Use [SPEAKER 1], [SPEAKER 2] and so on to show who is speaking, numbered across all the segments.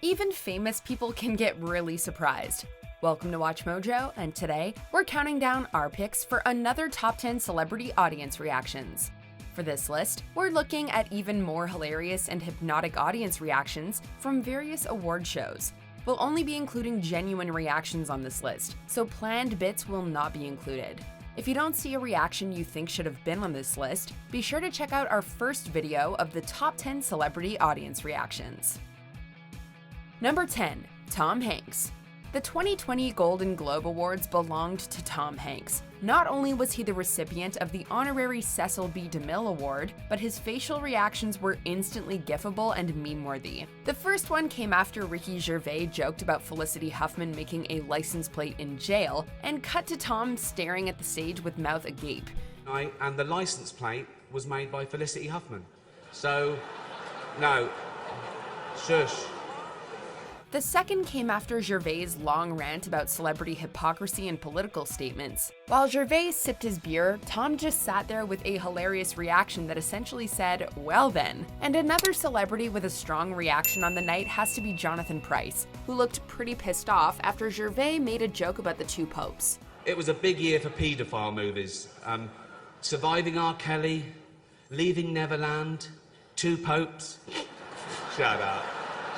[SPEAKER 1] Even famous people can get really surprised. Welcome to Watch Mojo, and today we're counting down our picks for another top 10 celebrity audience reactions. For this list, we're looking at even more hilarious and hypnotic audience reactions from various award shows. We'll only be including genuine reactions on this list, so planned bits will not be included. If you don't see a reaction you think should have been on this list, be sure to check out our first video of the top 10 celebrity audience reactions. Number 10. Tom Hanks. The 2020 Golden Globe Awards belonged to Tom Hanks. Not only was he the recipient of the honorary Cecil B. DeMille Award, but his facial reactions were instantly gifable and meme-worthy. The first one came after Ricky Gervais joked about Felicity Huffman making a license plate in jail, and cut to Tom staring at the stage with mouth agape.
[SPEAKER 2] And the license plate was made by Felicity Huffman. So, no, shush.
[SPEAKER 1] The second came after Gervais' long rant about celebrity hypocrisy and political statements. While Gervais sipped his beer, Tom just sat there with a hilarious reaction that essentially said, "Well then." And another celebrity with a strong reaction on the night has to be Jonathan Pryce, who looked pretty pissed off after Gervais made a joke about the two popes.
[SPEAKER 2] It was a big year for paedophile movies. Surviving R. Kelly, Leaving Neverland, Two Popes. Shut up.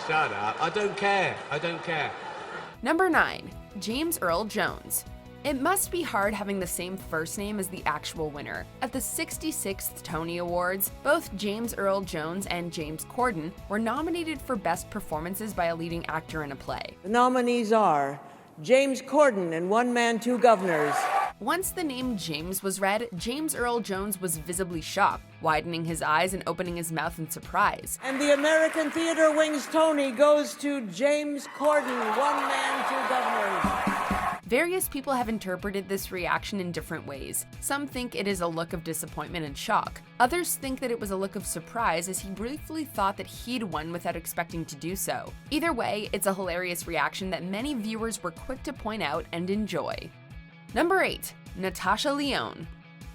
[SPEAKER 2] Shut up. I don't care.
[SPEAKER 1] Number 9. James Earl Jones. It must be hard having the same first name as the actual winner. At the 66th Tony Awards, both James Earl Jones and James Corden were nominated for Best Performances by a Leading Actor in a Play.
[SPEAKER 3] The nominees are James Corden in One Man, Two Governors.
[SPEAKER 1] Once the name James was read, James Earl Jones was visibly shocked, widening his eyes and opening his mouth in surprise.
[SPEAKER 3] And the American Theater Wing's Tony goes to James Corden, One Man, Two Governors.
[SPEAKER 1] Various people have interpreted this reaction in different ways. Some think it is a look of disappointment and shock. Others think that it was a look of surprise as he briefly thought that he'd won without expecting to do so. Either way, it's a hilarious reaction that many viewers were quick to point out and enjoy. Number 8. Natasha Lyonne.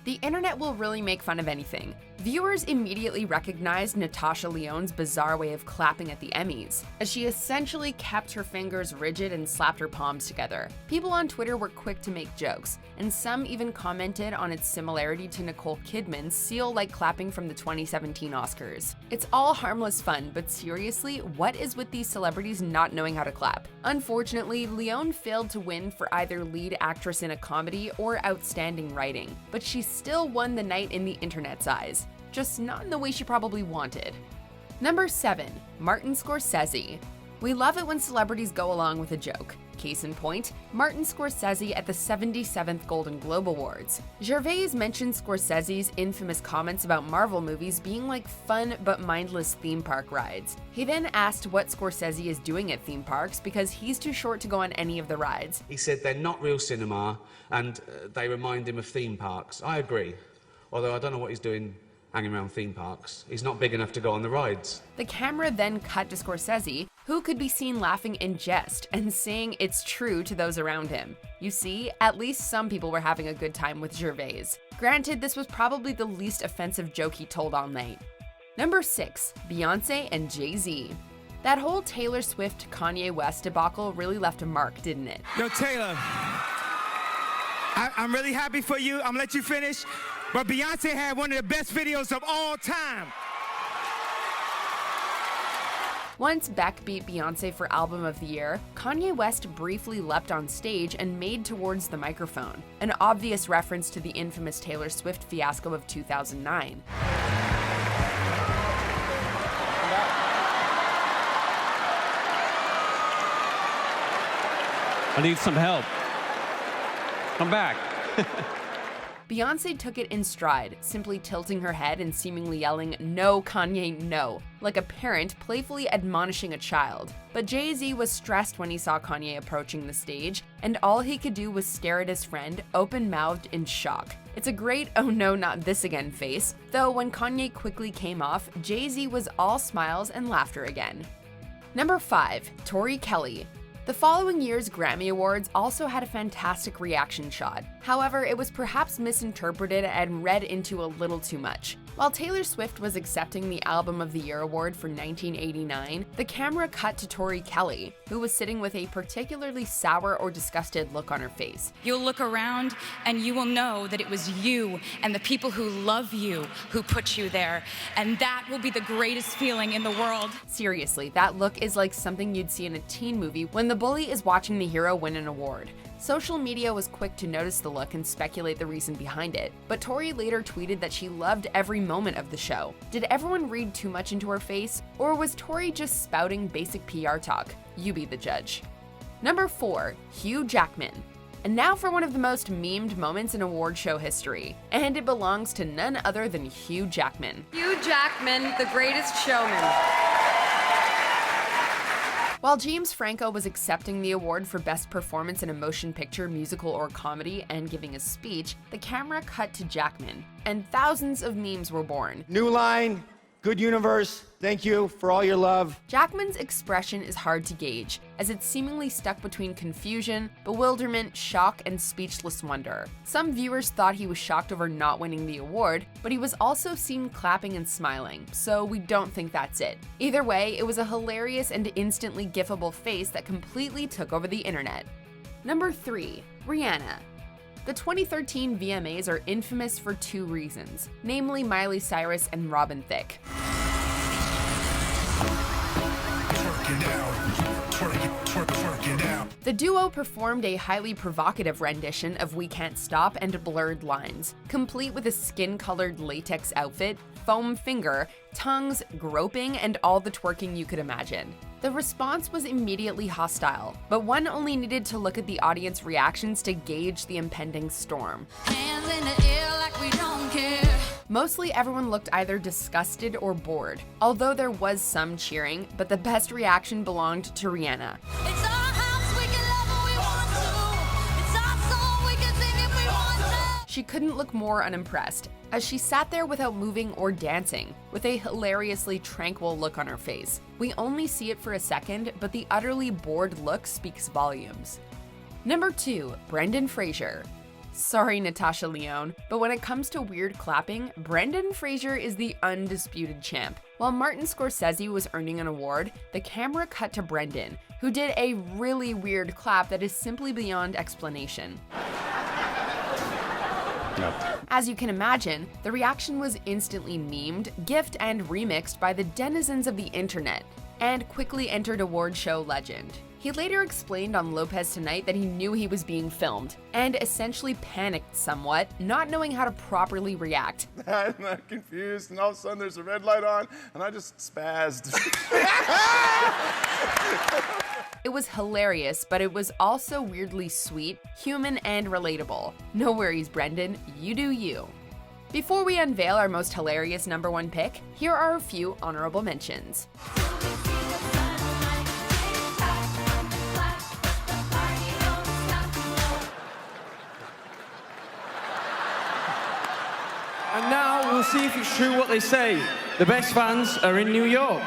[SPEAKER 1] The internet will really make fun of anything. Viewers immediately recognized Natasha Lyonne's bizarre way of clapping at the Emmys, as she essentially kept her fingers rigid and slapped her palms together. People on Twitter were quick to make jokes, and some even commented on its similarity to Nicole Kidman's seal-like clapping from the 2017 Oscars. It's all harmless fun, but seriously, what is with these celebrities not knowing how to clap? Unfortunately, Lyonne failed to win for either lead actress in a comedy or outstanding writing, but she still won the night in the internet's eyes. Just not in the way she probably wanted. Number 7. Martin Scorsese. We love it when celebrities go along with a joke. Case in point, Martin Scorsese at the 77th Golden Globe Awards. Gervais mentioned Scorsese's infamous comments about Marvel movies being like fun but mindless theme park rides. He then asked what Scorsese is doing at theme parks because he's too short to go on any of the rides.
[SPEAKER 2] He said they're not real cinema and they remind him of theme parks. I agree, although I don't know what he's doing hanging around theme parks. He's not big enough to go on the rides.
[SPEAKER 1] The camera then cut to Scorsese, who could be seen laughing in jest and saying it's true to those around him. You see, at least some people were having a good time with Gervais. Granted, this was probably the least offensive joke he told all night. Number 6. Beyoncé and Jay-Z. That whole Taylor Swift-Kanye West debacle really left a mark, didn't it?
[SPEAKER 4] Yo, Taylor, I'm really happy for you. I'm gonna let you finish. But Beyoncé had one of the best videos of all time.
[SPEAKER 1] Once Beck beat Beyoncé for Album of the Year, Kanye West briefly leapt on stage and made towards the microphone, an obvious reference to the infamous Taylor Swift fiasco of 2009.
[SPEAKER 5] I need some help. Come back.
[SPEAKER 1] Beyoncé took it in stride, simply tilting her head and seemingly yelling, "No, Kanye, no," like a parent playfully admonishing a child. But Jay-Z was stressed when he saw Kanye approaching the stage, and all he could do was stare at his friend, open-mouthed in shock. It's a great "oh no, not this again" face, though when Kanye quickly came off, Jay-Z was all smiles and laughter again. Number 5. Tori Kelly. The following year's Grammy Awards also had a fantastic reaction shot. However, it was perhaps misinterpreted and read into a little too much. While Taylor Swift was accepting the Album of the Year award for 1989, the camera cut to Tori Kelly, who was sitting with a particularly sour or disgusted look on her face.
[SPEAKER 6] You'll look around and you will know that it was you and the people who love you who put you there, and that will be the greatest feeling in the world.
[SPEAKER 1] Seriously, that look is like something you'd see in a teen movie when the bully is watching the hero win an award. Social media was quick to notice the look and speculate the reason behind it, but Tori later tweeted that she loved every moment of the show. Did everyone read too much into her face, or was Tori just spouting basic PR talk? You be the judge. Number 4, Hugh Jackman. And now for one of the most memed moments in award show history, and it belongs to none other than Hugh Jackman.
[SPEAKER 7] Hugh Jackman, the greatest showman.
[SPEAKER 1] While James Franco was accepting the award for Best Performance in a Motion Picture, Musical, or Comedy and giving a speech, the camera cut to Jackman, and thousands of memes were born.
[SPEAKER 4] New line, good universe, thank you for all your love.
[SPEAKER 1] Jackman's expression is hard to gauge, as it's seemingly stuck between confusion, bewilderment, shock, and speechless wonder. Some viewers thought he was shocked over not winning the award, but he was also seen clapping and smiling, so we don't think that's it. Either way, it was a hilarious and instantly gifable face that completely took over the internet. Number 3, Rihanna. The 2013 VMAs are infamous for 2 reasons, namely Miley Cyrus and Robin Thicke. The duo performed a highly provocative rendition of We Can't Stop and Blurred Lines, complete with a skin-colored latex outfit, foam finger, tongues, groping, and all the twerking you could imagine. The response was immediately hostile, but one only needed to look at the audience reactions to gauge the impending storm.
[SPEAKER 6] Hands in the air like we don't care.
[SPEAKER 1] Mostly everyone looked either disgusted or bored, although there was some cheering, but the best reaction belonged to Rihanna.
[SPEAKER 6] It's our house, we can love who we want to. It's our song, we can sing if we want to.
[SPEAKER 1] She couldn't look more unimpressed, as she sat there without moving or dancing, with a hilariously tranquil look on her face. We only see it for a second, but the utterly bored look speaks volumes. Number 2, Brendan Fraser. Sorry, Natasha Lyonne, but when it comes to weird clapping, Brendan Fraser is the undisputed champ. While Martin Scorsese was earning an award, the camera cut to Brendan, who did a really weird clap that is simply beyond explanation.
[SPEAKER 5] No.
[SPEAKER 1] As you can imagine, the reaction was instantly memed, gifed, and remixed by the denizens of the internet, and quickly entered award show legend. He later explained on Lopez Tonight that he knew he was being filmed, and essentially panicked somewhat, not knowing how to properly react.
[SPEAKER 8] I'm confused, and all of a sudden there's a red light on, and I just spazzed.
[SPEAKER 1] It was hilarious, but it was also weirdly sweet, human, and relatable. No worries, Brendan, you do you. Before we unveil our most hilarious number 1 pick, here are a few honorable mentions.
[SPEAKER 5] And now we'll see if it's true what they say. The best fans are in New York.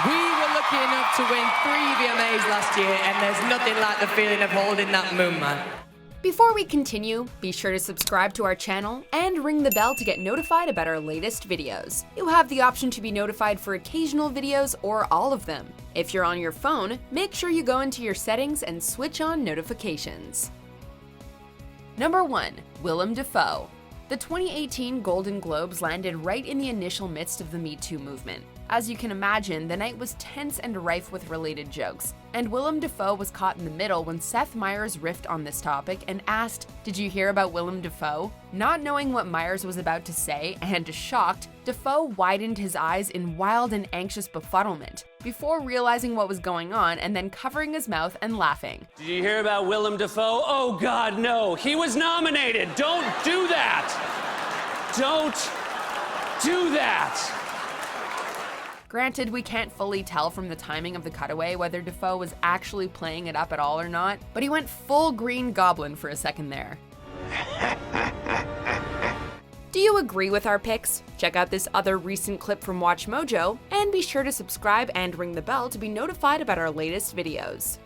[SPEAKER 7] We were lucky enough to win 3 VMAs last year, and there's nothing like the feeling of holding that moon, man.
[SPEAKER 1] Before we continue, be sure to subscribe to our channel and ring the bell to get notified about our latest videos. You have the option to be notified for occasional videos or all of them. If you're on your phone, make sure you go into your settings and switch on notifications. Number 1, Willem Dafoe. The 2018 Golden Globes landed right in the initial midst of the Me Too movement. As you can imagine, the night was tense and rife with related jokes, and Willem Dafoe was caught in the middle when Seth Meyers riffed on this topic and asked, "Did you hear about Willem Dafoe?" Not knowing what Meyers was about to say, and shocked, Dafoe widened his eyes in wild and anxious befuddlement, before realizing what was going on and then covering his mouth and laughing.
[SPEAKER 9] Did you hear about Willem Dafoe? Oh God, no, he was nominated. Don't do that. Don't do that.
[SPEAKER 1] Granted, we can't fully tell from the timing of the cutaway whether Dafoe was actually playing it up at all or not, but he went full Green Goblin for a second there. Do you agree with our picks? Check out this other recent clip from WatchMojo, and be sure to subscribe and ring the bell to be notified about our latest videos.